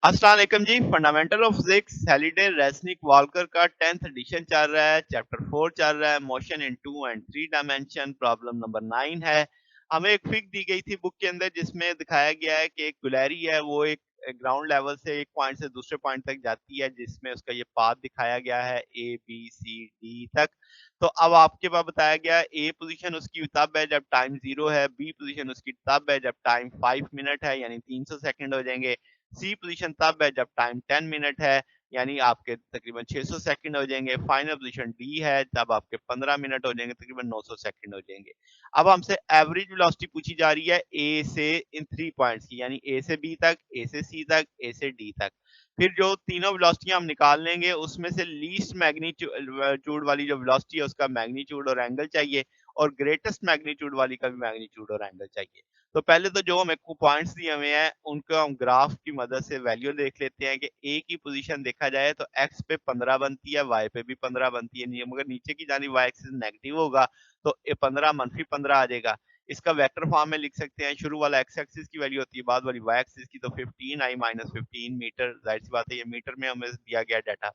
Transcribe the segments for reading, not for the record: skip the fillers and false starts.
अस्सलाम वालेकुम जी। Fundamental of physics Halliday Resnick Walker का 10th एडिशन चल रहा है। चैप्टर 4 चल रहा है। Motion in 2 and 3 dimension. Problem number 9 है। हमें एक फिग दी गई थी बुक के अंदर जिसमें दिखाया गया है कि एक गुलैरी है, वो एक ग्राउंड लेवल से एक पॉइंट से दूसरे पॉइंट तक जाती है, जिसमें उसका ये पाथ दिखाया गया है ए बी सी डी तक। तो अब आपके पास बताया गया है ए पोजीशन उसकी तब है जब टाइम 0 है, बी पोजीशन उसकी तब है जब टाइम 5 मिनट है यानी 300 सेकंड हो जाएंगे, सी पोजीशन तब है जब टाइम 10 मिनट है यानी आपके तकरीबन 600 सेकंड हो जाएंगे। फाइनल पोजीशन डी है तब आपके 15 मिनट हो जाएंगे, तकरीबन 900 सेकंड हो जाएंगे। अब हमसे एवरेज वेलोसिटी पूछी जा रही है ए से इन 3 पॉइंट्स की, यानी ए से बी तक, ए से सी तक, ए से डी तक। फिर जो तीनों वेलोसिटियां हम निकाल लेंगे उसमें से लीस्ट मैग्नीट्यूड वाली जो वेलोसिटी है उसका मैग्नीट्यूड और एंगल चाहिए, और ग्रेटेस्ट मैग्नीट्यूड वाली का भी मैग्नीट्यूड और एंगल चाहिए। तो पहले तो जो हमें पॉइंट्स दिए हुए हैं उनको हम ग्राफ की मदद से वैल्यू देख लेते हैं कि ए की पोजीशन देखा जाए तो एक्स पे 15 बनती है, वाई पे भी 15 बनती है, मगर नीचे की जानी वाई एक्सिस नेगेटिव होगा तो 15 मनफी 15 आ जाएगा। इसका वेक्टर फॉर्म में लिख सकते हैं। शुरू वाला एक्स एक्सिस की वैल्यू होती है, बाद वाली वाई एक्सिस की, तो 15 आई माइनस 15 मीटर। जाहिर सी बात है ये मीटर में हमें दिया गया डाटा।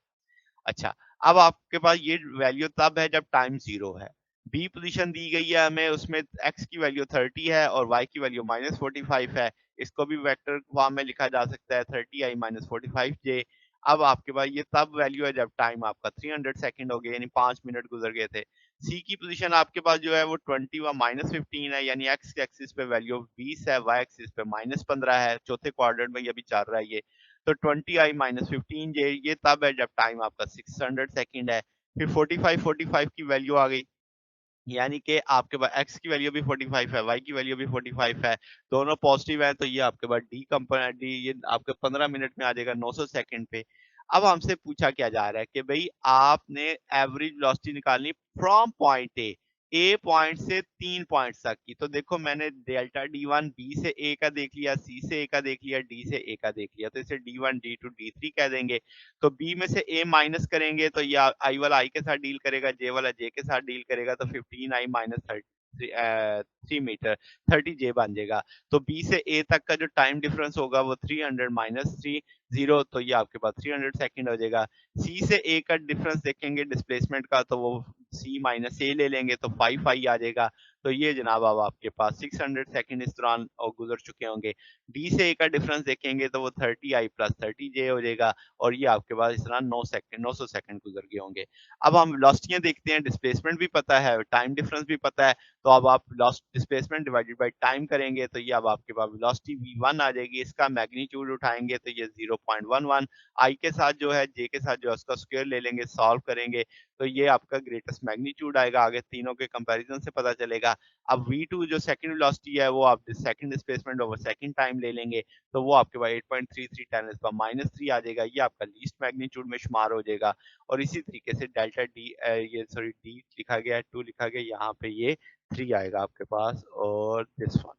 अच्छा, अब आपके पास ये वैल्यू तब है जब टाइम 0 है। बी पोजीशन दी गई है हमें, उसमें एक्स की वैल्यू 30 है और वाई की वैल्यू -45 है। इसको भी वेक्टर फॉर्म में लिखा जा सकता है 30 आई माइनस 45 जे। अब आपके पास ये तब वैल्यू है जब टाइम आपका 300 सेकंड हो गए यानी 5 मिनट गुजर गए थे। सी की पोजीशन आपके पास जो है वो 20 व -15 है, यानी एक्स एक्सिस पे वैल्यू 20 है, वाई एक्सिस पे -15 है। चौथे क्वाड्रेंट में ये भी चल रहा है ये। तो 20 आई माइनस 15 जे, ये तब है जब टाइम आपका 600 सेकंड है। फिर 45 की वैल्यू आ गई, यानी कि आपके पास एक्स की वैल्यू भी 45 है, वाई की वैल्यू भी 45 है, दोनों पॉजिटिव है, तो ये आपके पास डी कंपोनेंट डी ये आपके 15 मिनट में आ जाएगा 900 सेकंड पे। अब हमसे पूछा क्या जा रहा है कि भाई आपने एवरेज वेलोसिटी निकालनी फ्रॉम पॉइंट ए पॉइंट से 3 पॉइंट्स तक की। तो देखो मैंने डेल्टा डी1 बी से ए का देख लिया, सी से ए का देख लिया, डी से ए का देख लिया, तो इसे डी1 डी2 डी3 कह देंगे। तो बी में से ए माइनस करेंगे तो ये आई वाला आई के साथ डील करेगा, जे वाला जे के साथ डील करेगा, तो 15 आई माइनस 3 मीटर 30 जे बन जाएगा। तो बी से ए तक का जो टाइम डिफरेंस होगा वो 300 माइनस 30, तो ये आपके पास 300 सेकंड हो जाएगा। सी से ए का डिफरेंस देखेंगे डिस्प्लेसमेंट का, तो वो सी माइनस ए ले लेंगे तो 5 आई आ जाएगा। तो ये जनाब अब आपके पास 600 सेकंड इस दौरान गुजर चुके होंगे। डी से ए का डिफरेंस देखेंगे तो वो 30 आई प्लस 30 जे हो जाएगा, और ये आपके पास इस तरह 900 सेकंड गुजर गए होंगे। अब हम वेलोसिटियां देखते हैं, डिस्प्लेसमेंट भी पता है, टाइम डिफरेंस भी पता है, तो अब आप डिस्प्लेसमेंट डिवाइडेड बाय टाइम करेंगे तो ये अब आपके पास वेलोसिटी v1 आ जाएगी। इसका मैग्नीट्यूड उठाएंगे तो ये 0.11, आई के साथ जो है जे के साथ जो है उसका स्क्वायर ले लेंगे, सॉल्व करेंगे तो ये आपका ग्रेटेस्ट मैग्नीट्यूड आएगा। आगे तीनों के कंपैरिजन से पता चलेगा। अब v2 जो सेकंड वेलोसिटी है वो आप second displacement over second time ले लेंगे, तो वो आपके पास 8.33 10 पर -3 आ जाएगा। ये आपका लीस्ट मैग्नीट्यूड में शुमार हो जाएगा। और इसी तरीके से डेल्टा डी ये सॉरी डी लिखा गया है, 2 लिखा गया, यहाँ पे ये 3 आएगा आपके पास, और दिस वन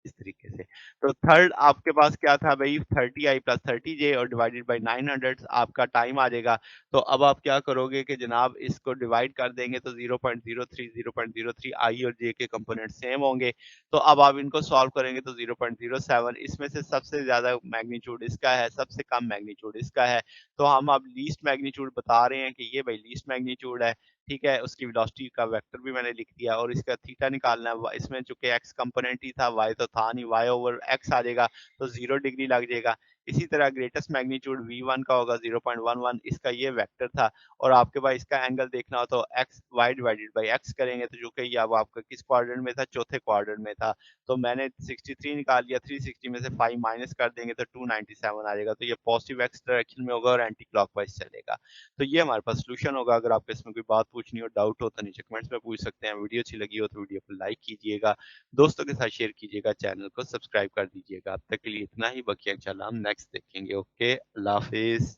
इस तरीके से। तो थर्ड आपके पास क्या था भाई, 30 आई प्लस 30 जे और डिवाइडेड बाय 900 आपका टाइम आ जाएगा। तो अब आप क्या करोगे कि जनाब इसको डिवाइड कर देंगे तो 0.03 आई और जे के कंपोनेंट सेम होंगे। तो अब आप इनको सॉल्व करेंगे तो 0.07, इसमें से सबसे ज्यादा मैग्नीट्यूड इसका है, सबसे कम मैग्नीट्यूड इसका है। तो हम अब लीस्ट मैग्नीट्यूड बता रहे हैं कि ये भाई लीस्ट मैग्नीट्यूड है। ठीक है, उसकी वेलोसिटी का वेक्टर भी मैंने लिख दिया, और इसका थीटा निकालना है। इसमें चूंकि एक्स कंपोनेंट ही था, वाई तो था नहीं, वाई ओवर एक्स आ जाएगा तो 0 डिग्री लग जाएगा। इसी तरह ग्रेटेस्ट मैग्नीट्यूड v1 का होगा 0.11, इसका ये वेक्टर था। और आपके पास इसका एंगल देखना हो तो x y divided by x करेंगे, तो जो कि ये अब आपका किस क्वाड्रेंट में था, चौथे क्वाड्रेंट में था। तो मैंने 63 निकाल लिया, 360 में से 5 माइनस कर देंगे तो 297 आ जाएगा। तो ये पॉजिटिव एक्स डायरेक्शन में होगा और एंटी क्लॉकवाइज चलेगा। तो ये हमारे पास सोल्यूशन होगा। अगर आपको इसमें कोई बात पूछनी हो, डाउट हो, तो नीचे कमेंट्स में पूछ सकते हैं। वीडियो अच्छी लगी हो तो वीडियो को लाइक कीजिएगा, दोस्तों के साथ शेयर कीजिएगा, चैनल को सब्सक्राइब कर दीजिएगा। अब तक के लिए इतना ही, बाकी इंशाल्लाह हम नेक्स्ट देखेंगे। ओके, अल्लाह हाफिज।